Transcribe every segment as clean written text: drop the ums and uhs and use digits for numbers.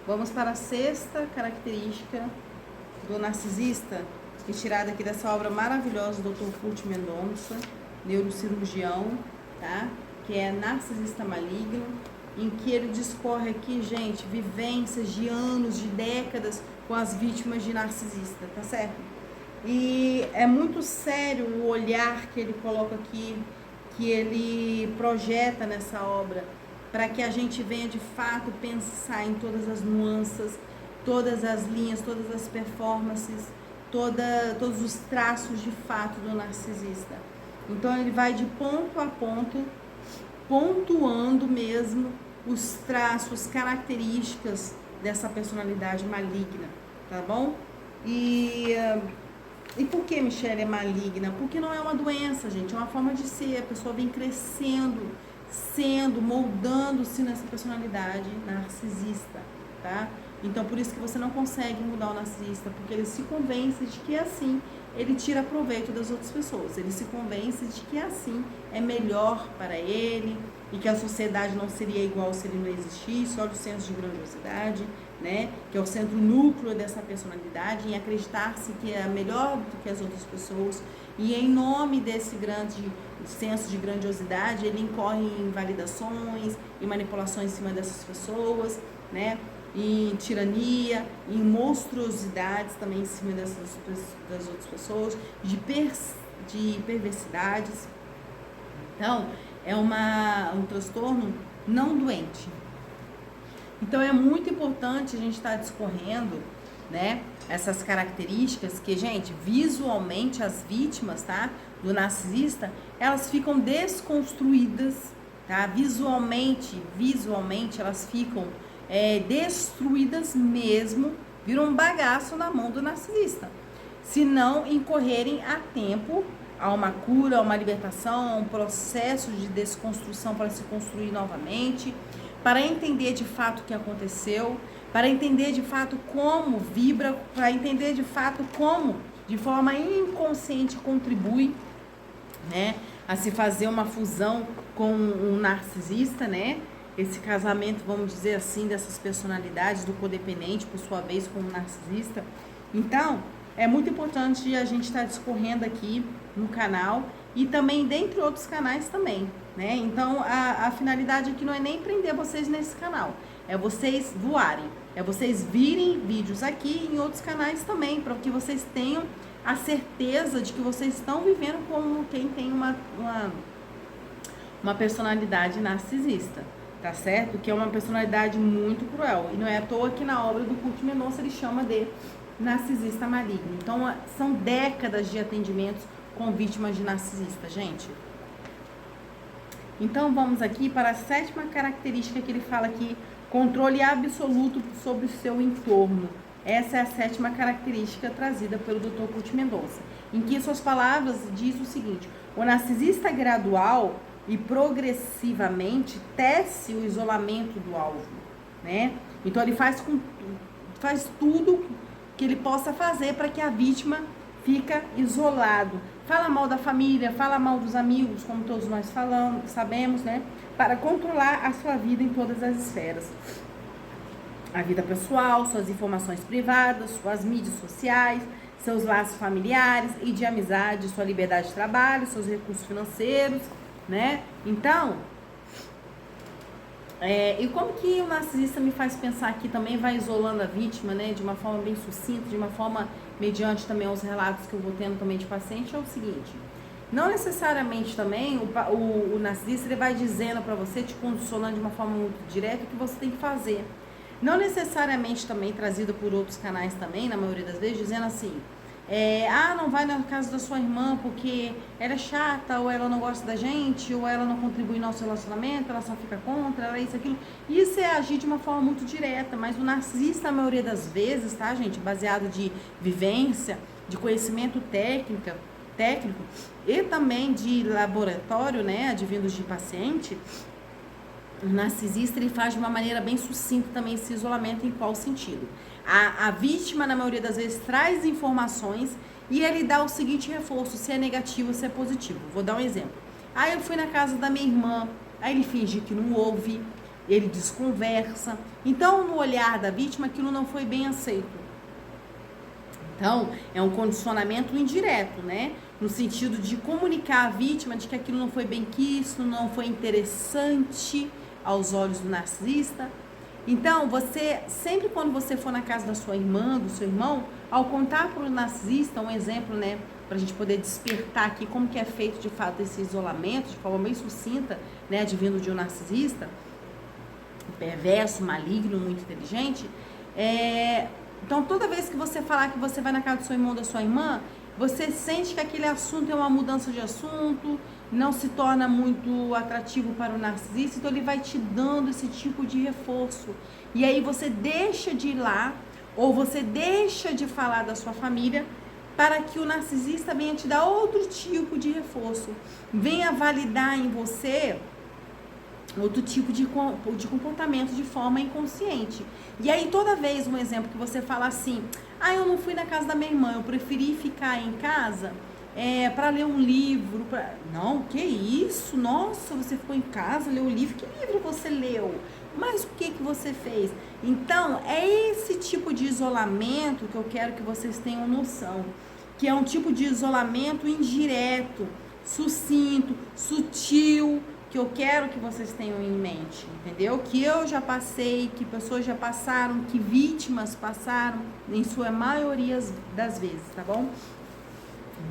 Vamos para a sexta característica do narcisista, retirada aqui dessa obra maravilhosa do Dr. Kurt Mendonça, neurocirurgião, tá? Que é Narcisista Maligno, em que ele discorre aqui, gente, vivências de anos, de décadas com as vítimas de narcisista, tá certo? E é muito sério o olhar que ele coloca aqui, que ele projeta nessa obra, para que a gente venha de fato pensar em todas as nuances, todas as linhas, todas as performances, todos os traços de fato do narcisista. Então ele vai de ponto a ponto, pontuando mesmo os traços, características dessa personalidade maligna, tá bom? E por que, Michele, é maligna? Porque não é uma doença, gente, é uma forma de ser. A pessoa vem crescendo, moldando-se nessa personalidade narcisista, tá? Então, por isso que você não consegue mudar o narcisista, porque ele se convence de que assim ele tira proveito das outras pessoas. Ele se convence de que assim é melhor para ele e que a sociedade não seria igual se ele não existisse. Olha o senso de grandiosidade, né? Que é o centro núcleo dessa personalidade, em acreditar-se que é melhor do que as outras pessoas. E em nome desse grande senso de grandiosidade, ele incorre em validações, em manipulações em cima dessas pessoas, né? Em tirania, em monstruosidades também em cima das outras pessoas, de perversidades. Então, é um transtorno não doente. Então, é muito importante a gente estar discorrendo, né, essas características que, gente, visualmente as vítimas, tá, do narcisista, elas ficam desconstruídas, tá, visualmente elas ficam destruídas mesmo, viram um bagaço na mão do narcisista, se não incorrerem a tempo a uma cura, a uma libertação, a um processo de desconstrução para se construir novamente, para entender de fato o que aconteceu, para entender de fato como vibra, para entender de fato como, de forma inconsciente, contribui, né, a se fazer uma fusão com um narcisista, né? Esse casamento, vamos dizer assim, dessas personalidades, do codependente, por sua vez, com o narcisista. Então, é muito importante a gente estar discorrendo aqui no canal e também dentre outros canais também, né? Então, a finalidade aqui não é nem prender vocês nesse canal, é vocês voarem, é vocês virem vídeos aqui em outros canais também, para que vocês tenham a certeza de que vocês estão vivendo como quem tem uma personalidade narcisista. Tá certo? Que é uma personalidade muito cruel. E não é à toa que na obra do Kurt Mendonça ele chama de narcisista maligno. Então, são décadas de atendimentos com vítimas de narcisista, gente. Então, vamos aqui para a sétima característica que ele fala aqui: controle absoluto sobre o seu entorno. Essa é a sétima característica trazida pelo Dr. Kurt Mendonça, em que suas palavras diz o seguinte: o narcisista gradual e progressivamente tece o isolamento do alvo, né? Então ele faz tudo que ele possa fazer para que a vítima fica isolado. Fala mal da família, fala mal dos amigos, como todos nós sabemos, né? Para controlar a sua vida em todas as esferas. A vida pessoal, suas informações privadas, suas mídias sociais, seus laços familiares e de amizade, sua liberdade de trabalho, seus recursos financeiros, né? Então, e como que o narcisista me faz pensar aqui também, vai isolando a vítima, né, de uma forma bem sucinta, de uma forma mediante também aos relatos que eu vou tendo também de paciente, é o seguinte: não necessariamente também o narcisista ele vai dizendo para você, te condicionando de uma forma muito direta o que você tem que fazer. Não necessariamente também trazido por outros canais também, na maioria das vezes, dizendo assim: não vai na casa da sua irmã porque ela é chata, ou ela não gosta da gente, ou ela não contribui no nosso relacionamento, ela só fica contra, ela é isso, aquilo. Isso é agir de uma forma muito direta, mas o narcisista, a maioria das vezes, tá, gente, baseado de vivência, de conhecimento técnico e também de laboratório, né, advindos de paciente, o narcisista ele faz de uma maneira bem sucinta também esse isolamento. Em qual sentido? A vítima, na maioria das vezes, traz informações e ele dá o seguinte reforço, se é negativo ou se é positivo. Vou dar um exemplo. Eu fui na casa da minha irmã, aí ele finge que não ouve, ele desconversa. Então, no olhar da vítima, aquilo não foi bem aceito. Então, é um condicionamento indireto, né? No sentido de comunicar à vítima de que aquilo não foi bem quisto, não foi interessante aos olhos do narcisista. Então, você, sempre quando você for na casa da sua irmã, do seu irmão, ao contar para o narcisista, um exemplo, né? Para a gente poder despertar aqui como que é feito de fato esse isolamento, de forma bem sucinta, né? Advindo de um narcisista, perverso, maligno, muito inteligente. Então, toda vez que você falar que você vai na casa do seu irmão ou da sua irmã, você sente que aquele assunto é uma mudança de assunto, não se torna muito atrativo para o narcisista, então ele vai te dando esse tipo de reforço. E aí você deixa de ir lá, ou você deixa de falar da sua família, para que o narcisista venha te dar outro tipo de reforço, venha validar em você outro tipo de comportamento de forma inconsciente. E aí toda vez, um exemplo que você fala assim, eu não fui na casa da minha irmã, eu preferi ficar em casa para ler um livro. Não, que isso? Nossa, você ficou em casa, leu um livro? Que livro você leu? Mas o que você fez? Então, é esse tipo de isolamento que eu quero que vocês tenham noção, que é um tipo de isolamento indireto, sucinto, sutil, que eu quero que vocês tenham em mente, entendeu? Que eu já passei, que pessoas já passaram, que vítimas passaram, em sua maioria das vezes, tá bom?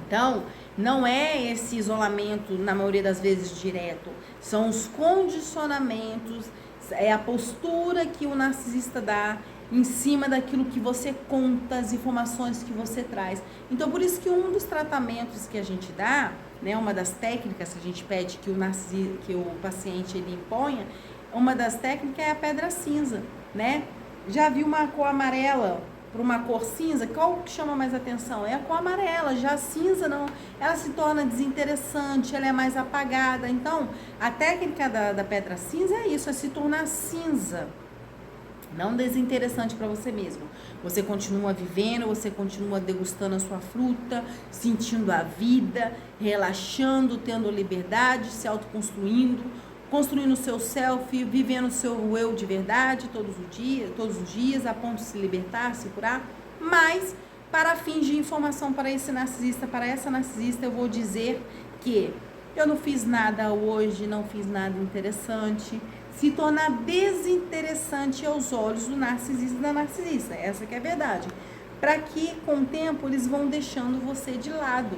Então, não é esse isolamento, na maioria das vezes, direto. São os condicionamentos, é a postura que o narcisista dá em cima daquilo que você conta, as informações que você traz. Então, por isso que um dos tratamentos que a gente dá, né, uma das técnicas que a gente pede que o paciente ele imponha, uma das técnicas é a pedra cinza, né? Já viu uma cor amarela para uma cor cinza? Qual que chama mais atenção? É a cor amarela. Já a cinza não, ela se torna desinteressante, ela é mais apagada. Então, a técnica da pedra cinza é isso, é se tornar cinza, não desinteressante para você mesmo. Você continua vivendo, você continua degustando a sua fruta, sentindo a vida, relaxando, tendo liberdade, se autoconstruindo, construindo o seu self, vivendo o seu eu de verdade todos os dias, a ponto de se libertar, se curar. Mas, para fins de informação para esse narcisista, para essa narcisista, eu vou dizer que eu não fiz nada hoje, não fiz nada interessante. Se tornar desinteressante aos olhos do narcisista e da narcisista. Essa que é a verdade. Para que, com o tempo, eles vão deixando você de lado,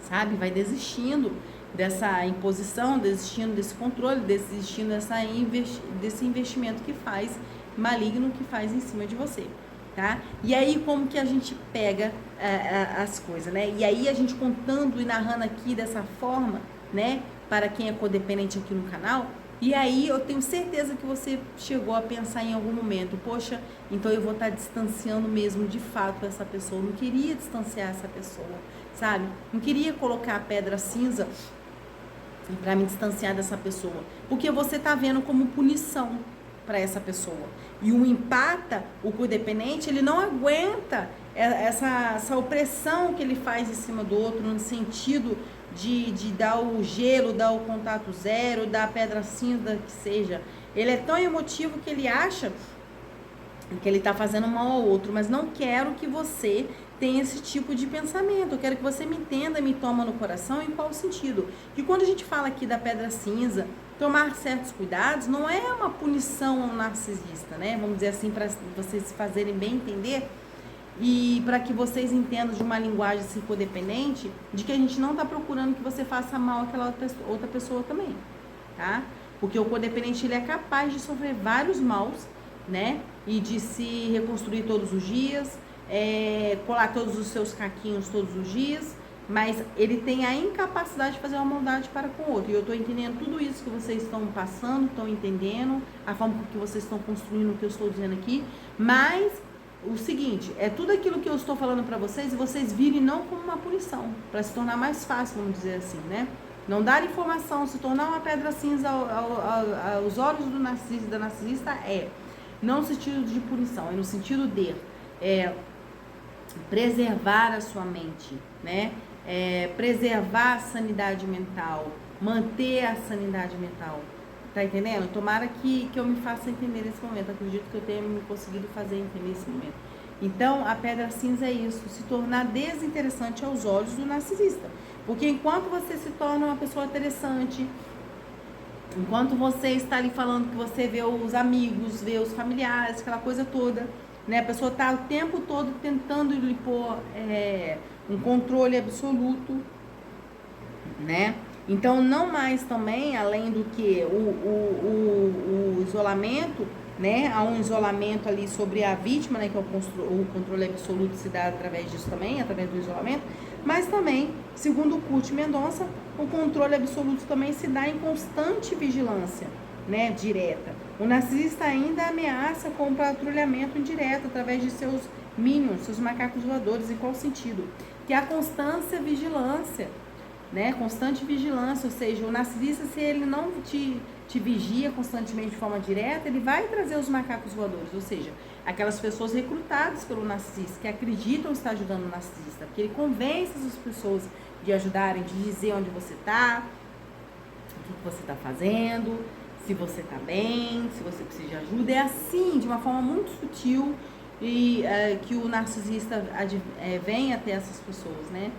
sabe? Vai desistindo dessa imposição, desistindo desse controle, desistindo desse investimento que faz, maligno que faz em cima de você, tá? E aí, como que a gente pega as coisas, né? E aí, a gente contando e narrando aqui dessa forma, né? Para quem é codependente aqui no canal. E aí eu tenho certeza que você chegou a pensar em algum momento, poxa, então eu vou estar distanciando mesmo de fato essa pessoa. Eu não queria distanciar essa pessoa, sabe? Não queria colocar a pedra cinza para me distanciar dessa pessoa, porque você está vendo como punição para essa pessoa. E o empata, o codependente, ele não aguenta essa opressão que ele faz em cima do outro, no sentido de dar o gelo, dar o contato zero, dar a pedra cinza, que seja. Ele é tão emotivo que ele acha que ele está fazendo mal ao outro, mas não quero que você tenha esse tipo de pensamento. Eu quero que você me entenda, me toma no coração. Em qual sentido? Que quando a gente fala aqui da pedra cinza, tomar certos cuidados não é uma punição ao narcisista, né? Vamos dizer assim, para vocês se fazerem bem entender. E para que vocês entendam de uma linguagem assim, codependente, de que a gente não está procurando que você faça mal àquela outra pessoa também, tá? Porque o codependente, ele é capaz de sofrer vários maus, né? E de se reconstruir todos os dias, colar todos os seus caquinhos todos os dias, mas ele tem a incapacidade de fazer uma maldade para com o outro. E eu estou entendendo tudo isso que vocês estão passando, estão entendendo, a forma que vocês estão construindo o que eu estou dizendo aqui, mas o seguinte, é tudo aquilo que eu estou falando para vocês e vocês virem não como uma punição, para se tornar mais fácil, vamos dizer assim, né? Não dar informação, se tornar uma pedra cinza aos olhos do narcisista e da narcisista não no sentido de punição, é no sentido de preservar a sua mente, né? Preservar a sanidade mental, manter a sanidade mental, Tá entendendo? Tomara que eu me faça entender nesse momento. Acredito que eu tenha me conseguido fazer entender nesse momento. Então, a pedra cinza é isso, se tornar desinteressante aos olhos do narcisista. Porque enquanto você se torna uma pessoa interessante, enquanto você está ali falando que você vê os amigos, vê os familiares, aquela coisa toda, né? A pessoa está o tempo todo tentando lhe pôr um controle absoluto, né? Então, não mais também, além do que o isolamento, né? Há um isolamento ali sobre a vítima, né? Que é o controle absoluto se dá através disso também, através do isolamento. Mas também, segundo o Kurt Mendonça, o controle absoluto também se dá em constante vigilância, né? Direta. O narcisista ainda ameaça com o patrulhamento indireto através de seus minions, seus macacos voadores. Em qual sentido? Que a constância e vigilância, né? Constante vigilância, ou seja, o narcisista, se ele não te vigia constantemente de forma direta, ele vai trazer os macacos voadores, ou seja, aquelas pessoas recrutadas pelo narcisista, que acreditam estar ajudando o narcisista, porque ele convence as pessoas de ajudarem, de dizer onde você está, o que você está fazendo, se você está bem, se você precisa de ajuda. É assim, de uma forma muito sutil, e que o narcisista vem até essas pessoas, né?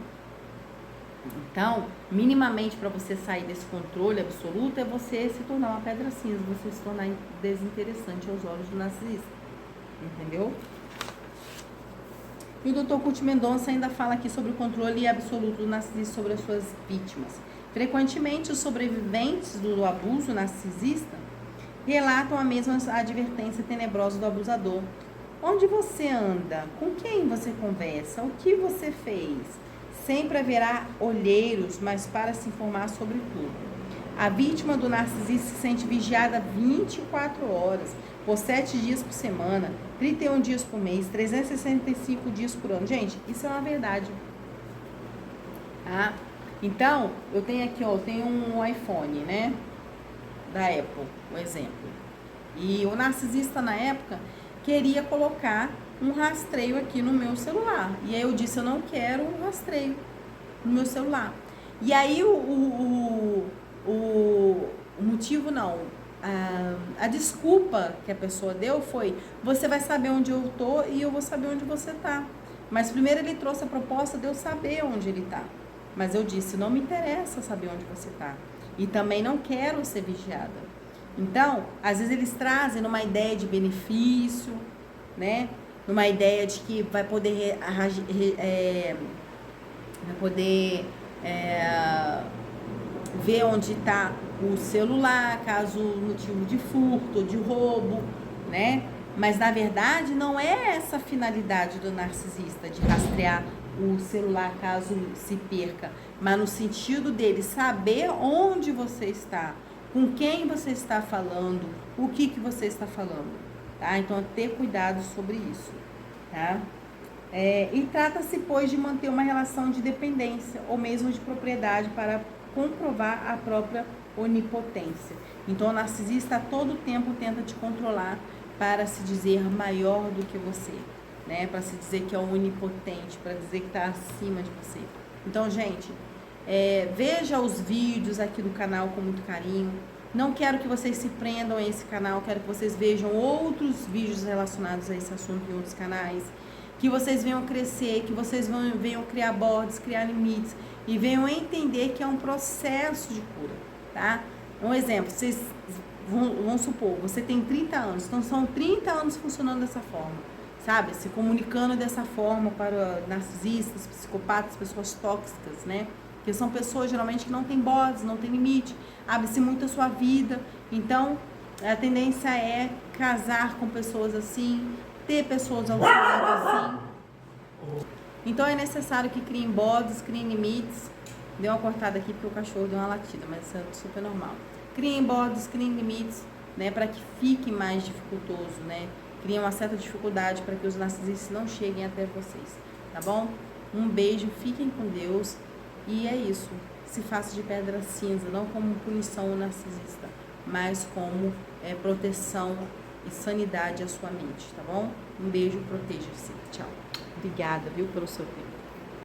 Então, minimamente, para você sair desse controle absoluto, é você se tornar uma pedra cinza, você se tornar desinteressante aos olhos do narcisista. Entendeu? E o Dr. Kurt Mendonça ainda fala aqui sobre o controle absoluto do narcisista sobre as suas vítimas. Frequentemente, os sobreviventes do abuso narcisista relatam a mesma advertência tenebrosa do abusador. Onde você anda? Com quem você conversa? O que você fez? Sempre haverá olheiros, mas para se informar sobre tudo. A vítima do narcisista se sente vigiada 24 horas, por 7 dias por semana, 31 dias por mês, 365 dias por ano. Gente, isso é uma verdade. Tá? Então, eu tenho aqui, ó, eu tenho um iPhone, né? Da Apple, um exemplo. E o narcisista, na época, queria colocar um rastreio aqui no meu celular. E aí eu disse, eu não quero um rastreio no meu celular. E aí o motivo não, a desculpa que a pessoa deu foi, você vai saber onde eu tô e eu vou saber onde você tá. Mas primeiro ele trouxe a proposta de eu saber onde ele tá. Mas eu disse, não me interessa saber onde você tá. E também não quero ser vigiada. Então, às vezes eles trazem numa ideia de benefício, né? Numa ideia de que vai poder ver onde está o celular, caso motivo de furto, de roubo, né? Mas na verdade não é essa a finalidade do narcisista, de rastrear o celular caso se perca, mas no sentido dele saber onde você está, com quem você está falando, o que você está falando, tá? Então, ter cuidado sobre isso, tá? E trata-se, pois, de manter uma relação de dependência ou mesmo de propriedade para comprovar a própria onipotência. Então, o narcisista a todo tempo tenta te controlar para se dizer maior do que você, né? Para se dizer que é onipotente, para dizer que está acima de você. Então, gente, veja os vídeos aqui do canal com muito carinho. Não quero que vocês se prendam a esse canal, quero que vocês vejam outros vídeos relacionados a esse assunto em outros canais, que vocês venham crescer, que vocês venham criar bordes, criar limites e venham entender que é um processo de cura, tá? Um exemplo, vocês vão supor, você tem 30 anos, então são 30 anos funcionando dessa forma, sabe? Se comunicando dessa forma para narcisistas, psicopatas, pessoas tóxicas, né? Que são pessoas geralmente que não têm bordes, não têm limite, abre-se muito a sua vida. Então, a tendência é casar com pessoas assim, ter pessoas ao seu lado assim. Então, é necessário que criem bordes, criem limites. Deu uma cortada aqui porque o cachorro deu uma latida, mas isso é super normal. Criem bordes, criem limites, né, para que fique mais dificultoso, né? Criem uma certa dificuldade para que os narcisistas não cheguem até vocês, tá bom? Um beijo, fiquem com Deus. E é isso, se faça de pedra cinza, não como punição ao narcisista, mas como proteção e sanidade à sua mente, tá bom? Um beijo, proteja-se. Tchau. Obrigada, viu, pelo seu tempo.